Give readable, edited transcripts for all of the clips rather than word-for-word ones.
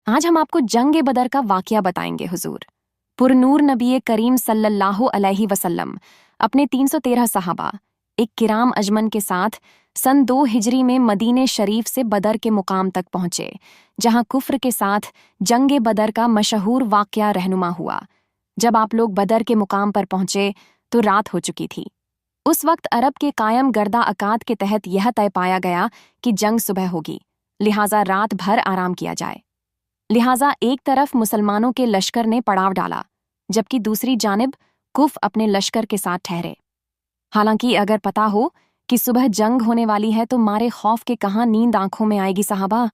आज हम आपको जंग बदर का वाकया बताएंगे हुजूर। पुरनूर नबी करीम सल्लल्लाहु अलैहि वसल्लम अपने 313 सहाबा एक किराम अजमन के साथ सन 2 हिजरी में मदीने शरीफ से बदर के मुकाम तक पहुंचे, जहां कुफ्र के साथ जंग बदर का मशहूर वाकया रहनुमा हुआ। जब आप लोग बदर के मुकाम पर पहुंचे तो रात हो चुकी थी। उस वक्त अरब के कायम गर्दा अकाद के तहत यह तय पाया गया कि जंग सुबह होगी, लिहाजा रात भर आराम किया जाए। लिहाजा एक तरफ मुसलमानों के लश्कर ने पड़ाव डाला, जबकि दूसरी जानिब कुफ अपने लश्कर के साथ ठहरे। हालांकि अगर पता हो कि सुबह जंग होने वाली है तो मारे खौफ के कहाँ नींद आंखों में आएगी साहबा।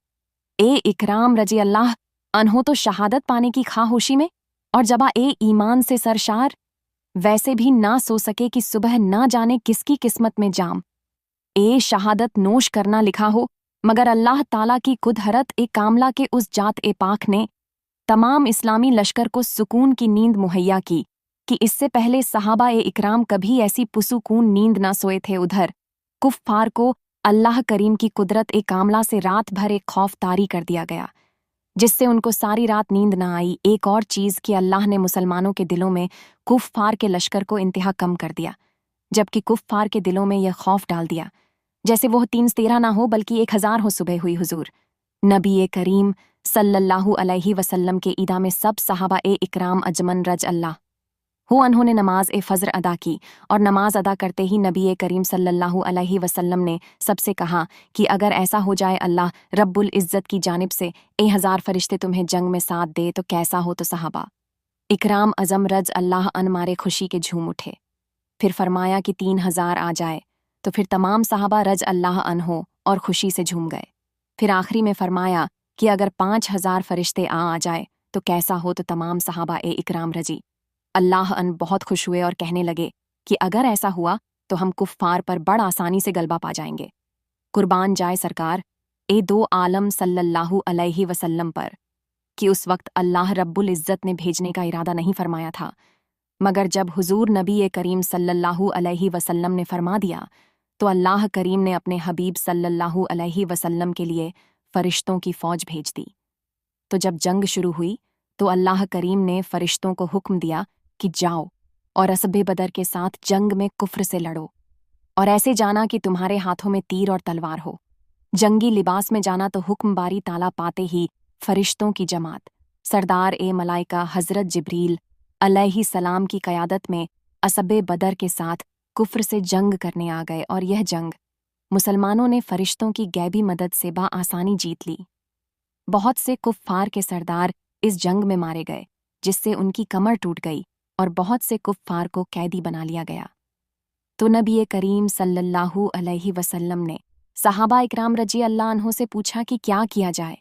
इकराम रजी अल्लाह अनहो तो शहादत पाने की खाहोशी में और जबा ईमान से सरशार, वैसे भी ना सो सके कि सुबह ना जाने किसकी किस्मत में जाम शहादत नोश करना लिखा हो, मगर अल्लाह ताला की कुदरत कामला के उस जात पाक ने तमाम इस्लामी लश्कर को सुकून की नींद मुहैया की कि इससे पहले सहाबा इकराम कभी ऐसी पुसुकून नींद ना सोए थे। उधर कुफ्फार को अल्लाह करीम की कुदरत कामला से रात भर एक खौफ तारी कर दिया गया, जिससे उनको सारी रात नींद ना आई। एक और चीज़ कि अल्लाह ने मुसलमानों के दिलों में कुफ्फार के लश्कर को इंतहा कम कर दिया, जबकि कुफ्फार के दिलों में यह खौफ डाल दिया जैसे वो 313 ना हो बल्कि 1000 हो। सुबह हुई हुजूर नबी करीम सल्लल्लाहु अलैहि वसल्लम के ईदा में सब सहाबा इकराम अजमन रज अल्लाह हो उन्होंने नमाज फज्र अदा की, और नमाज अदा करते ही नबी करीम सल्लल्लाहु अलैहि वसल्लम ने सबसे कहा कि अगर ऐसा हो जाए अल्लाह रब्बुल इज़्ज़त की जानिब से 1000 फरिश्ते तुम्हें जंग में साथ दे तो कैसा हो। तो सहाबा इकराम अजम रज अल्लाह अन मारे खुशी के झूम उठे। फिर फरमाया कि 3000 आ जाए तो फिर तमाम सहाबा रज अल्लाह अन हो और खुशी से झूम गए। फिर आखिरी में फरमाया कि अगर 5000 फरिश्ते आ जाए तो कैसा हो। तो तमाम सहाबा इकराम रजी अल्लाह अन बहुत खुश हुए और कहने लगे कि अगर ऐसा हुआ तो हम कुफ्फार पर बड़ आसानी से गलबा पा जाएंगे। कुर्बान जाए सरकार दो आलम सल्लल्लाहु अलैहि वसल्लम पर कि उस वक्त अल्लाह रब्बुल इज़्ज़त ने भेजने का इरादा नहीं फरमाया था, मगर जब हुजूर नबी करीम सल्लल्लाहु अलैहि वसल्लम ने फरमा दिया तो अल्लाह करीम ने अपने हबीब सल्लल्लाहु अलैहि वसल्लम के लिए फरिश्तों की फौज भेज दी। तो जब जंग शुरू हुई तो अल्लाह करीम ने फरिश्तों को हुक्म दिया कि जाओ और असबे बदर के साथ जंग में कुफ्र से लड़ो, और ऐसे जाना कि तुम्हारे हाथों में तीर और तलवार हो। जंगी लिबास में जाना तो हुक्म बारी ताला पाते ही फरिश्तों की जमात सरदार मलाइका हज़रत जिब्रील अलैहि सलाम की क़यादत में असबे बदर के साथ कुफ्र से जंग करने आ गए, और यह जंग मुसलमानों ने फरिश्तों की गैबी मदद से आसानी जीत ली। बहुत से कुफ्फार के सरदार इस जंग में मारे गए, जिससे उनकी कमर टूट गई और बहुत से कुफ्फार को कैदी बना लिया गया। तो नबी करीम सल्लल्लाहु अलैहि वसल्लम ने सहाबा इकराम रजी अल्लाह अन्हों से पूछा कि क्या किया जाए।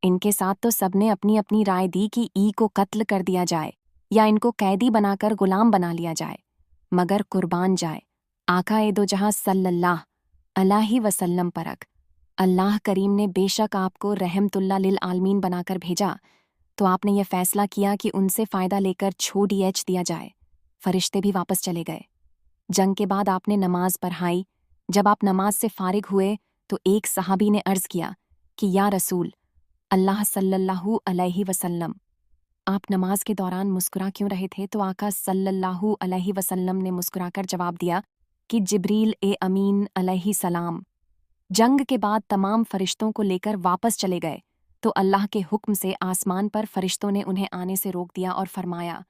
इनके साथ तो सबने अपनी अपनी राय दी कि को कत्ल कर दिया जाए या इनको कैदी बनाकर गुलाम बना लिया जाए, मगर कुर्बान जाए आका दो जहां सल्लल्लाहु अलैहि वसल्लम परक अल्लाह करीम ने बेशक आपको रहमतुल्लाह लिल आलमीन बनाकर भेजा, तो आपने यह फैसला किया कि उनसे फ़ायदा लेकर छोड़ दिया जाए। फरिश्ते भी वापस चले गए। जंग के बाद आपने नमाज पढ़ाई। जब आप नमाज से फारिग हुए तो एक सहाबी ने अर्ज़ किया कि या रसूल अल्लाह सल्लल्लाहु अलैहि वसल्लम, आप नमाज के दौरान मुस्कुरा क्यों रहे थे। तो आका सल्लल्लाहु अलैहि वसल्लम ने मुस्कुराकर जवाब दिया कि जिब्रील अमीन अलैहि सलाम जंग के बाद तमाम फरिश्तों को लेकर वापस चले गए, तो अल्लाह के हुक्म से आसमान पर फरिश्तों ने उन्हें आने से रोक दिया और फरमाया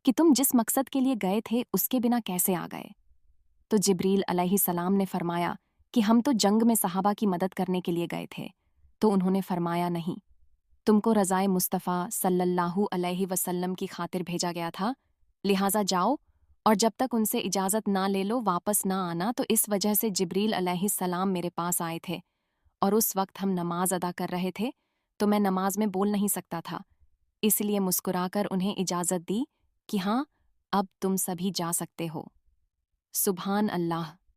कि तुम जिस मकसद के लिए गए थे उसके बिना कैसे आ गए। तो जिब्रील अलैहि सलाम ने फरमाया कि हम तो जंग में सहाबा की मदद करने के लिए गए थे। तो उन्होंने फरमाया नहीं, तुमको रज़ाए मुस्तफ़ा सल्लल्लाहु अलैहि वसल्लम की खातिर भेजा गया था, लिहाजा जाओ और जब तक उनसे इजाज़त ना ले लो वापस ना आना। तो इस वजह से जिब्रील अलैहिस्सलाम मेरे पास आए थे, और उस वक्त हम नमाज अदा कर रहे थे, तो मैं नमाज में बोल नहीं सकता था, इसलिए मुस्कुराकर उन्हें इजाज़त दी कि हाँ, अब तुम सभी जा सकते हो। सुभान अल्लाह।